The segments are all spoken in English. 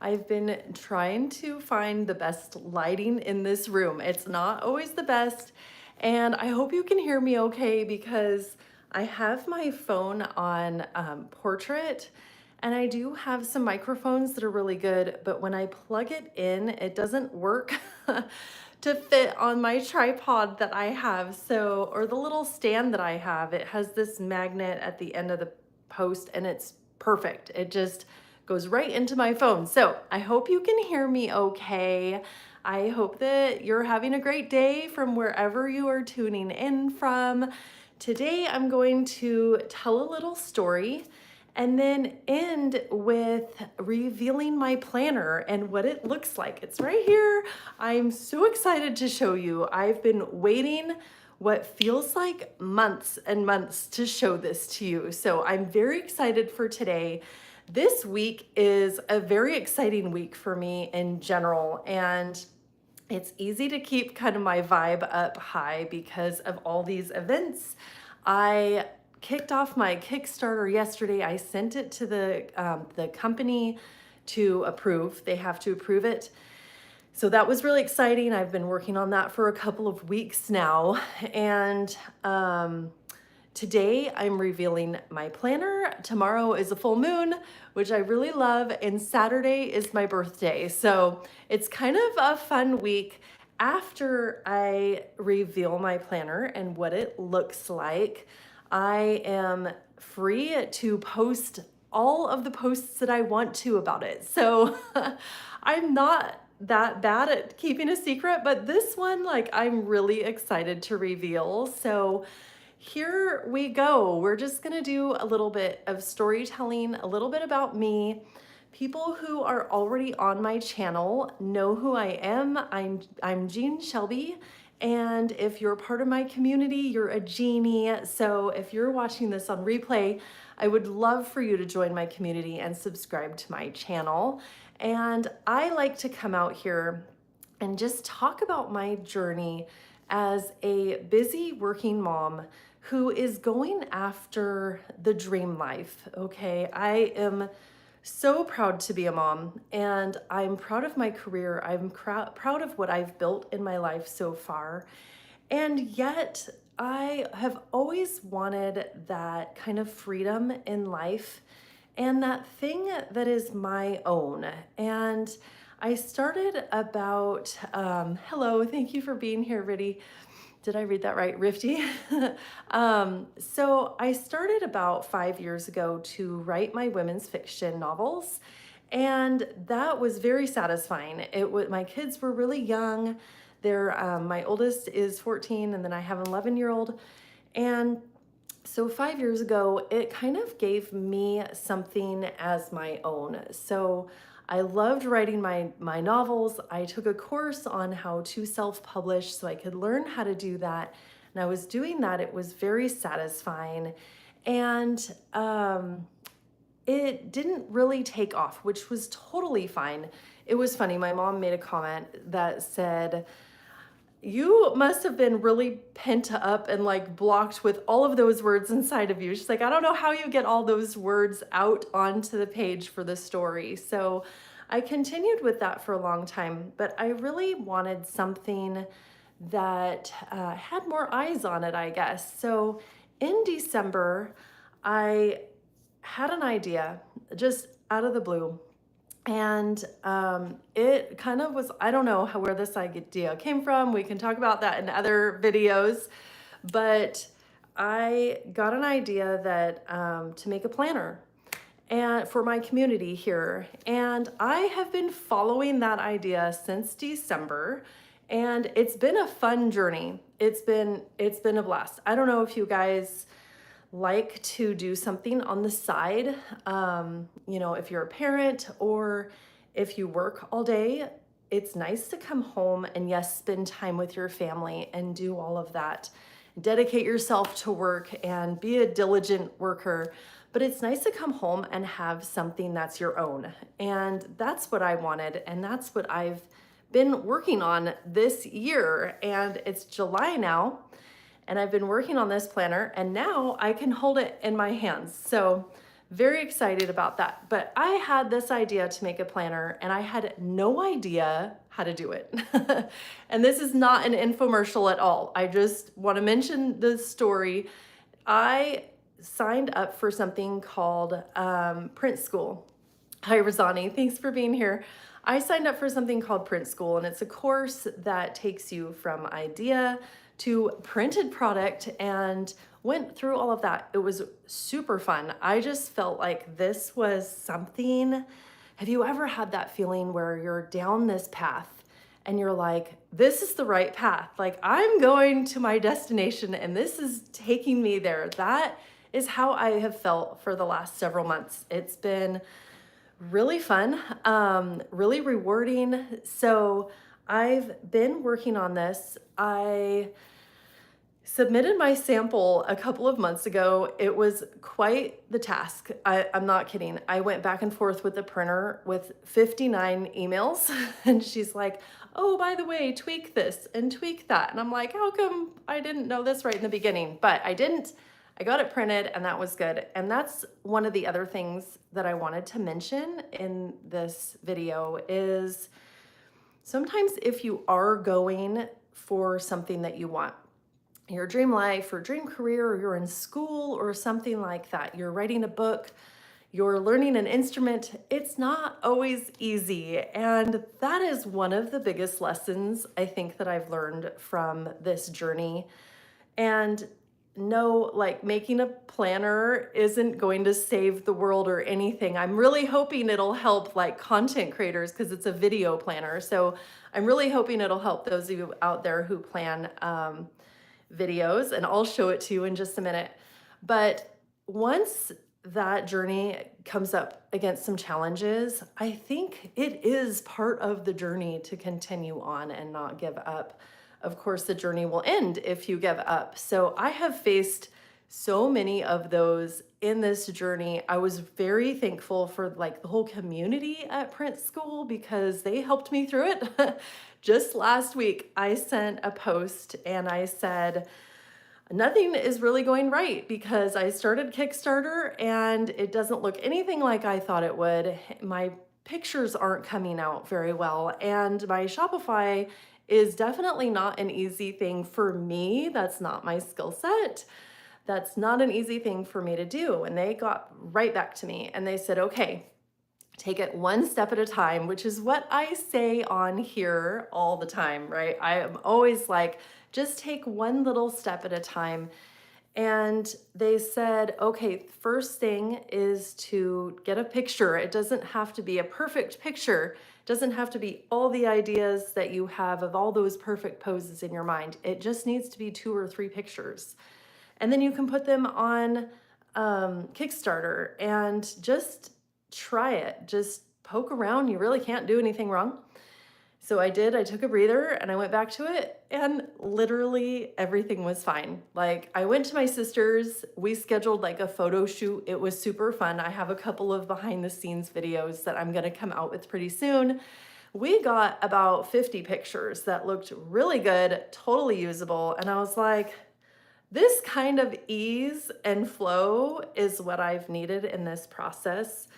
I've been trying to find the best lighting in this room. It's not always the best, and I hope you can hear me okay because I have my phone on portrait, and I do have some microphones that are really good, but when I plug it in, it doesn't work to fit on my tripod that I have. So, or the little stand that I have, it has this magnet at the end of the post and it's perfect. It just goes right into my phone. So I hope you can hear me okay. I hope that you're having a great day from wherever you are tuning in from. Today I'm going to tell a little story and then end with revealing my planner and what it looks like. It's right here. I'm so excited to show you. I've been waiting what feels like months and months to show this to you. So I'm very excited for today. This week is a very exciting week for me in general, and it's easy to keep kind of my vibe up high because of all these events. I kicked off my Kickstarter yesterday. I sent it to the company to approve. They have to approve it. So that was really exciting. I've been working on that for a couple of weeks now. And today I'm revealing my planner. Tomorrow is a full moon, which I really love. And Saturday is my birthday. So it's kind of a fun week after I reveal my planner and what it looks like. I am free to post all of the posts that I want to about it. So I'm not that bad at keeping a secret, but this one, like, I'm really excited to reveal. So here we go. We're just gonna do a little bit of storytelling, a little bit about me. People who are already on my channel know who I am. I'm Jean Shelby, and if you're part of my community, you're a genie. So if you're watching this on replay, I would love for you to join my community and subscribe to my channel. And I like to come out here and just talk about my journey as a busy working mom who is going after the dream life. Okay, I am so proud to be a mom, and I'm proud of my career. I'm proud of what I've built in my life so far. And yet, I have always wanted that kind of freedom in life and that thing that is my own. And I started about, hello, thank you for being here, Riddy. Did I read that right, Rifty? So I started about 5 years ago to write my women's fiction novels, and that was very satisfying. My kids were really young. My oldest is 14, and then I have an 11-year-old. And so 5 years ago, it kind of gave me something as my own. So I loved writing my novels. I took a course on how to self-publish so I could learn how to do that. And I was doing that. It was very satisfying. And it didn't really take off, which was totally fine. It was funny. My mom made a comment that said, "You must have been really pent up and like blocked with all of those words inside of you." She's like, "I don't know how you get all those words out onto the page for the story." So I continued with that for a long time, but I really wanted something that had more eyes on it, I guess. So in December, I had an idea just out of the blue. And it kind of was, I don't know where this idea came from. We can talk about that in other videos. But I got an idea that to make a planner and for my community here. And I have been following that idea since December. And it's been a fun journey. It's been a blast. I don't know if you guys like to do something on the side, if you're a parent or if you work all day. It's nice to come home and, yes, spend time with your family and do all of that. Dedicate yourself to work and be a diligent worker. But it's nice to come home and have something that's your own. And that's what I wanted. And that's what I've been working on this year. And it's July now. And I've been working on this planner, and now I can hold it in my hands. So very excited about that. But I had this idea to make a planner and I had no idea how to do it. And this is not an infomercial at all. I just want to mention the story. I signed up for something called Print School. Hi, Rosani. Thanks for being here. I signed up for something called Print School, and it's a course that takes you from idea to printed product and went through all of that. It was super fun. I just felt like this was something. Have you ever had that feeling where you're down this path and you're like, this is the right path? Like, I'm going to my destination and this is taking me there. That is how I have felt for the last several months. It's been really fun, really rewarding. So I've been working on this. I submitted my sample a couple of months ago. It was quite the task. I'm not kidding. I went back and forth with the printer with 59 emails and she's like, oh, by the way, tweak this and tweak that. And I'm like, how come I didn't know this right in the beginning? But I didn't. I got it printed and that was good. And that's one of the other things that I wanted to mention in this video is sometimes if you are going for something that you want, your dream life or dream career, or you're in school or something like that, you're writing a book, you're learning an instrument, it's not always easy. And that is one of the biggest lessons I think that I've learned from this journey. And no, like making a planner isn't going to save the world or anything. I'm really hoping it'll help like content creators because it's a video planner. So I'm really hoping it'll help those of you out there who plan videos, and I'll show it to you in just a minute. But once that journey comes up against some challenges, I think it is part of the journey to continue on and not give up. Of course, the journey will end if you give up. So I have faced so many of those in this journey. I was very thankful for like the whole community at Print School because they helped me through it. Just last week, I sent a post and I said, nothing is really going right because I started Kickstarter and it doesn't look anything like I thought it would. My pictures aren't coming out very well, and my Shopify is definitely not an easy thing for me. That's not my skill set. That's not an easy thing for me to do. And they got right back to me and they said, okay, take it one step at a time, which is what I say on here all the time, right? I am always like, just take one little step at a time. And they said, okay, first thing is to get a picture. It doesn't have to be a perfect picture. It doesn't have to be all the ideas that you have of all those perfect poses in your mind. It just needs to be 2 or 3 pictures. And then you can put them on Kickstarter and just try it. Just poke around. You really can't do anything wrong. So I did. I took a breather and I went back to it and literally everything was fine. Like I went to my sister's, we scheduled like a photo shoot. It was super fun. I have a couple of behind the scenes videos that I'm going to come out with pretty soon. We got about 50 pictures that looked really good, totally usable. And I was like, this kind of ease and flow is what I've needed in this process.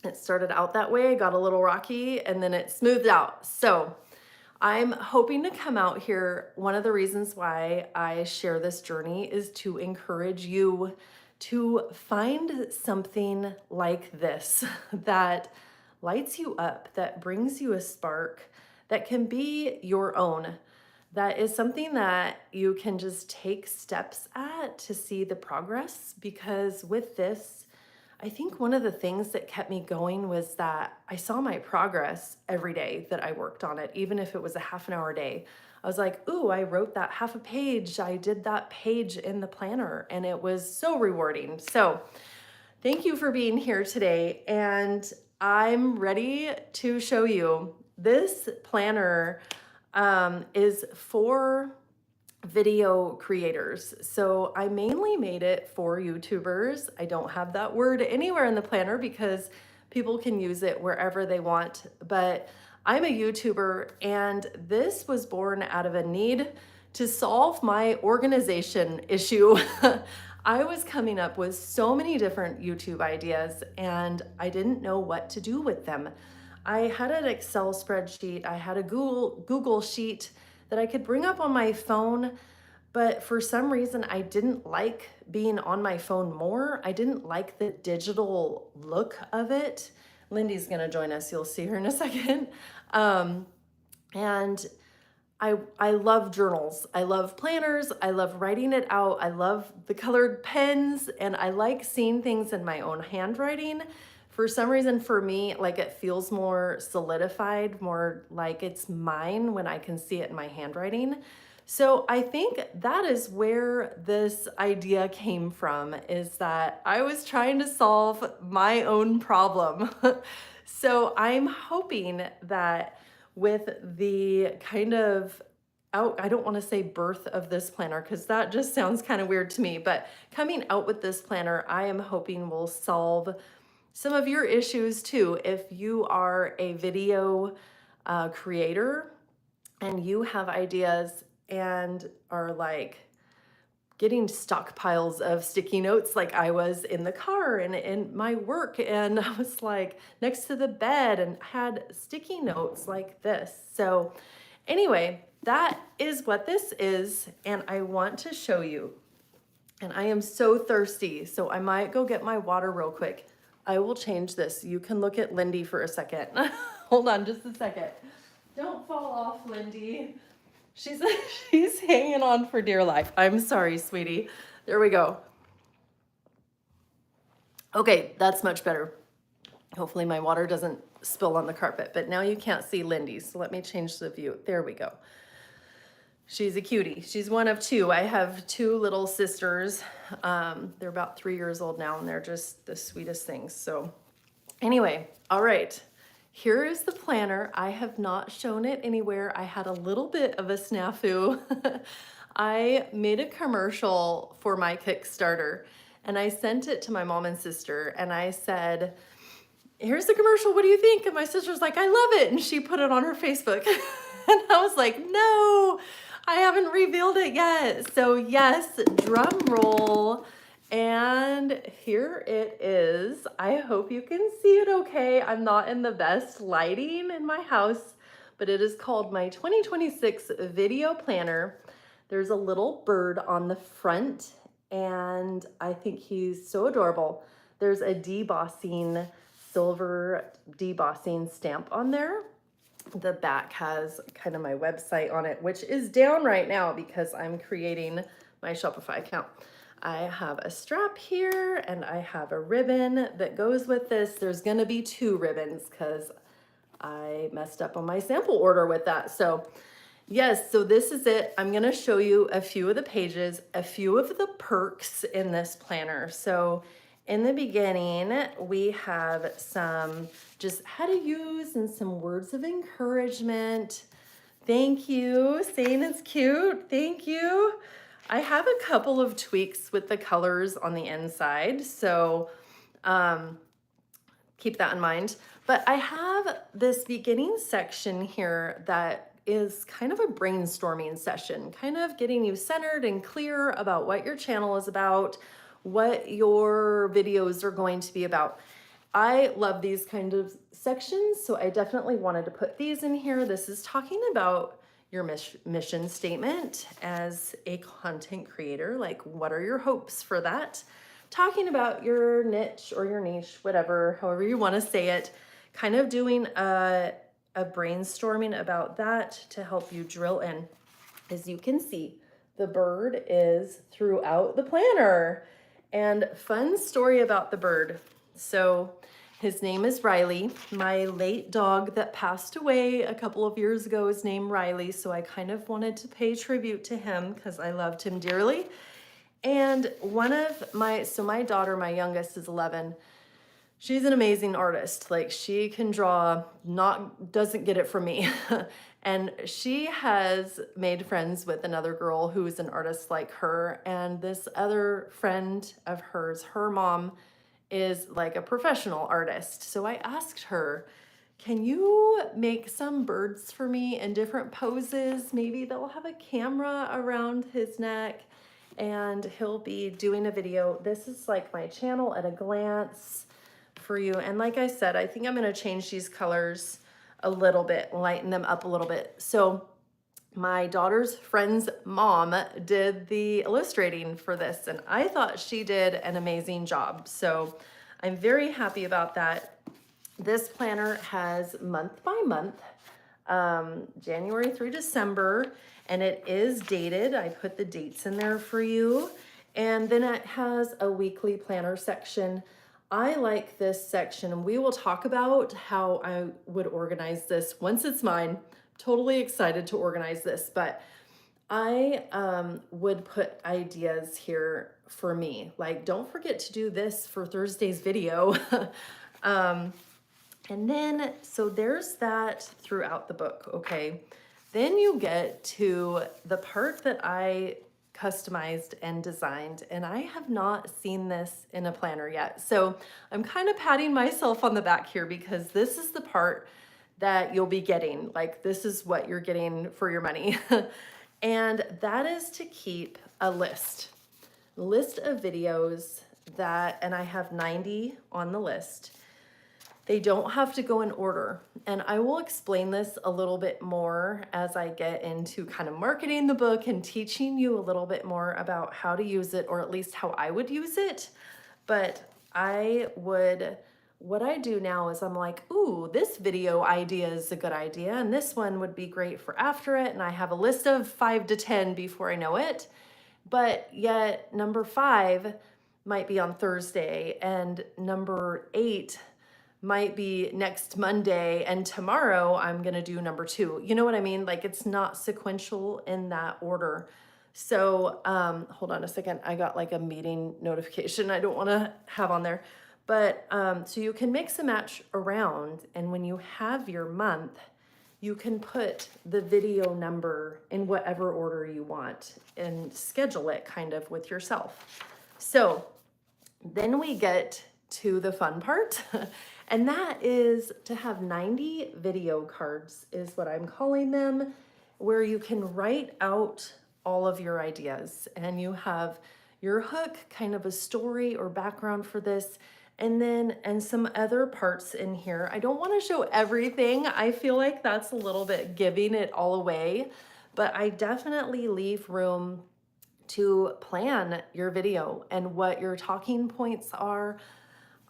It started out that way, got a little rocky, and then it smoothed out. So I'm hoping to come out here. One of the reasons why I share this journey is to encourage you to find something like this that lights you up, that brings you a spark, that can be your own. That is something that you can just take steps at to see the progress, because with this, I think one of the things that kept me going was that I saw my progress every day that I worked on it, even if it was a half an hour a day. I was like, ooh, I wrote that half a page. I did that page in the planner, and it was so rewarding. So thank you for being here today. And I'm ready to show you this planner is for video creators. So I mainly made it for YouTubers. I don't have that word anywhere in the planner because people can use it wherever they want, but I'm a YouTuber and this was born out of a need to solve my organization issue. I was coming up with so many different YouTube ideas and I didn't know what to do with them. I had an Excel spreadsheet, I had a Google sheet that I could bring up on my phone, but for some reason I didn't like being on my phone more. I didn't like the digital look of it. Lindy's gonna join us, you'll see her in a second. And I love journals. I love planners. I love writing it out. I love the colored pens and I like seeing things in my own handwriting. For some reason, for me, like it feels more solidified, more like it's mine when I can see it in my handwriting. So I think that is where this idea came from, is that I was trying to solve my own problem. So I'm hoping that with the kind of I don't want to say birth of this planner because that just sounds kind of weird to me, but coming out with this planner, I am hoping will solve some of your issues too. If you are a video creator and you have ideas and are like getting stockpiles of sticky notes like I was in the car and in my work, and I was like next to the bed and had sticky notes like this. So anyway, that is what this is, and I want to show you. And I am so thirsty, so I might go get my water real quick. I will change this. You can look at Lindy for a second. Hold on just a second. Don't fall off, Lindy. She's she's hanging on for dear life. I'm sorry, sweetie. There we go. Okay, that's much better. Hopefully my water doesn't spill on the carpet, but now you can't see Lindy, so let me change the view. There we go. She's a cutie. She's one of two. I have two little sisters. They're about 3 years old now, and they're just the sweetest things. So anyway, all right. Here is the planner. I have not shown it anywhere. I had a little bit of a snafu. I made a commercial for my Kickstarter, and I sent it to my mom and sister, and I said, here's the commercial, what do you think? And my sister's like, I love it. And she put it on her Facebook. And I was like, no, I haven't revealed it yet. So yes, drum roll. And here it is. I hope you can see it okay. I'm not in the best lighting in my house, but it is called my 2026 video planner. There's a little bird on the front, and I think he's so adorable. There's a debossing, silver debossing stamp on there. The back has kind of my website on it, which is down right now because I'm creating my Shopify account. I have a strap here and I have a ribbon that goes with this. There's gonna be 2 ribbons because I messed up on my sample order with that. So yes, so this is it. I'm gonna show you a few of the pages, a few of the perks in this planner. So in the beginning, we have some just how to use and some words of encouragement. Thank you, saying it's cute, thank you. I have a couple of tweaks with the colors on the inside, so keep that in mind. But I have this beginning section here that is kind of a brainstorming session, kind of getting you centered and clear about what your channel is about, what your videos are going to be about. I love these kind of sections, so I definitely wanted to put these in here. This is talking about your mission statement as a content creator, like what are your hopes for that? Talking about your niche or your niche, whatever, however you want to say it, kind of doing a brainstorming about that to help you drill in. As you can see, the bird is throughout the planner. And fun story about the bird. So his name is Riley. My late dog that passed away a couple of years ago is named Riley. So I kind of wanted to pay tribute to him because I loved him dearly. And my daughter, my youngest, is 11. She's an amazing artist. Like she can draw, doesn't get it from me. And she has made friends with another girl who is an artist like her. And this other friend of hers, her mom is like a professional artist. So I asked her, can you make some birds for me in different poses? Maybe they'll have a camera around his neck. and he'll be doing a video. This is like my channel at a glance for you. And like I said, I think I'm going to change these colors a little bit, lighten them up a little bit. So my daughter's friend's mom did the illustrating for this, and I thought she did an amazing job. So I'm very happy about that. This planner has month by month, January through December, and it is dated. I put the dates in there for you. And then it has a weekly planner section. I like this section, and we will talk about how I would organize this once it's mine. Totally excited to organize this, but I would put ideas here for me. Like, don't forget to do this for Thursday's video. And then, so there's that throughout the book, okay? Then you get to the part that I customized and designed, and I have not seen this in a planner yet. So I'm kind of patting myself on the back here because this is the part that you'll be getting. Like, this is what you're getting for your money. And that is to keep a list of videos that, and I have 90 on the list. They don't have to go in order. And I will explain this a little bit more as I get into kind of marketing the book and teaching you a little bit more about how to use it, or at least how I would use it. But what I do now is I'm like, ooh, this video idea is a good idea, and this one would be great for after it. And I have a list of 5 to 10 before I know it. But yet number 5 might be on Thursday, and number 8 might be next Monday, and tomorrow I'm gonna do number 2. You know what I mean? Like, it's not sequential in that order. So hold on a second. I got like a meeting notification I don't wanna have on there. But so you can mix and match around, and when you have your month, you can put the video number in whatever order you want and schedule it kind of with yourself. So then we get to the fun part, and that is to have 90 video cards, is what I'm calling them, where you can write out all of your ideas, and you have your hook, kind of a story or background for this, and some other parts in here. I don't want to show everything. I feel like that's a little bit giving it all away, but I definitely leave room to plan your video and what your talking points are.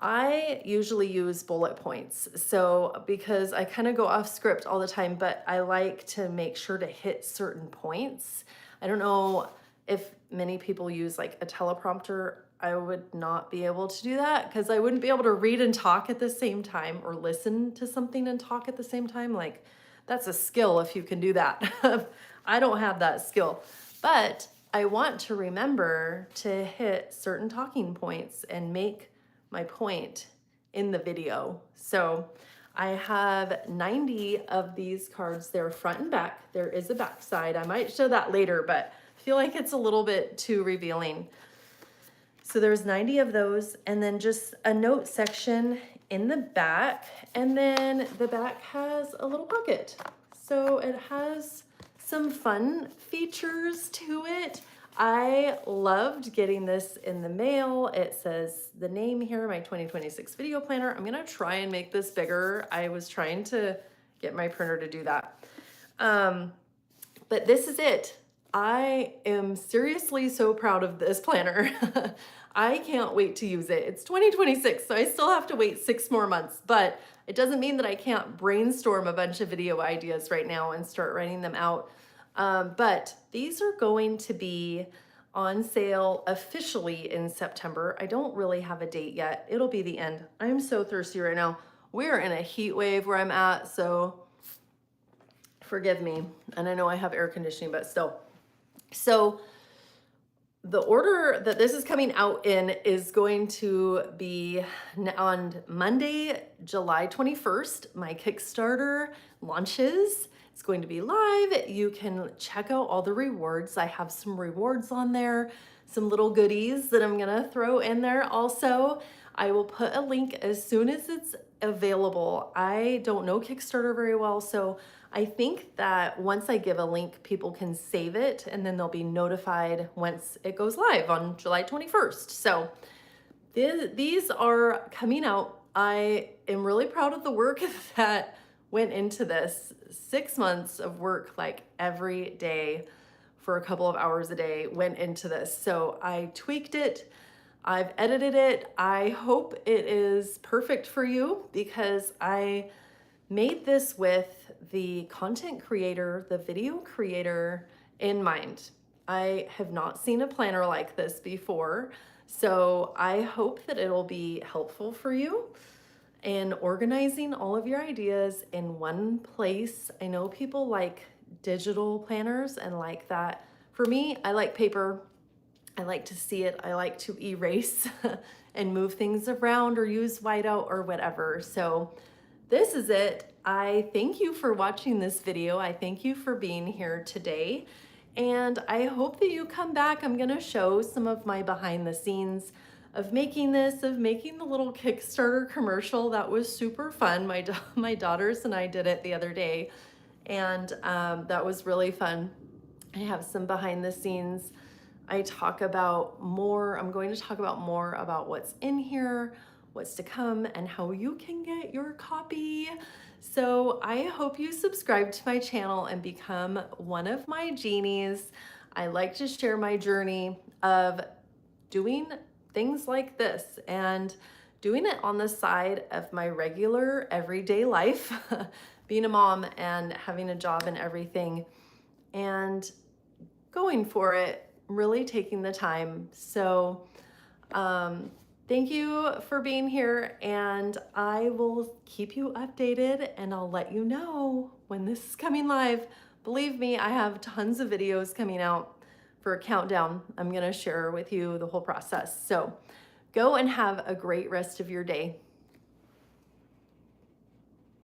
I usually use bullet points. So because I kind of go off script all the time, but I like to make sure to hit certain points. I don't know if many people use like a teleprompter. I would not be able to do that because I wouldn't be able to read and talk at the same time, or listen to something and talk at the same time. Like, that's a skill if you can do that. I don't have that skill, but I want to remember to hit certain talking points and make my point in the video. So I have 90 of these cards. They're front and back. There is a back side. I might show that later, but I feel like it's a little bit too revealing. So there's 90 of those, and then just a note section in the back, and then the back has a little pocket. So it has some fun features to it. I loved getting this in the mail. It says the name here, my 2026 video planner. I'm gonna try and make this bigger. I was trying to get my printer to do that. But this is it. I am seriously so proud of this planner. I can't wait to use it. It's 2026, so I still have to wait 6 more months, but it doesn't mean that I can't brainstorm a bunch of video ideas right now and start writing them out. But these are going to be on sale officially in September. I don't really have a date yet. It'll be the end. I'm so thirsty right now. We're in a heat wave where I'm at, so forgive me. And I know I have air conditioning, but still. So the order that this is coming out in is going to be on Monday, July 21st. My Kickstarter launches. It's going to be live. You can check out all the rewards. I have some rewards on there, some little goodies that I'm gonna throw in there also. I will put a link as soon as it's available. I don't know Kickstarter very well, so I think that once I give a link, people can save it and then they'll be notified once it goes live on July 21st. So these are coming out. I am really proud of the work that went into this. 6 months of work, like every day for a couple of hours a day, went into this. So I tweaked it. I've edited it. I hope it is perfect for you because I made this with the content creator, the video creator in mind. I have not seen a planner like this before, so I hope that it'll be helpful for you in organizing all of your ideas in one place. I know people like digital planners and like that. For me, I like paper. I like to see it. I like to erase and move things around or use whiteout or whatever. So this is it. I thank you for watching this video. I thank you for being here today. And I hope that you come back. I'm gonna show some of my behind the scenes of making this, of making the little Kickstarter commercial. That was super fun. My daughters and I did it the other day, and that was really fun. I have some behind the scenes. I'm going to talk about more about what's in here, what's to come, and how you can get your copy. So I hope you subscribe to my channel and become one of my genies. I like to share my journey of doing things like this and doing it on the side of my regular everyday life, being a mom and having a job and everything, and going for it, really taking the time. So thank you for being here, and I will keep you updated and I'll let you know when this is coming live. Believe me, I have tons of videos coming out for a countdown. I'm gonna share with you the whole process. So go and have a great rest of your day.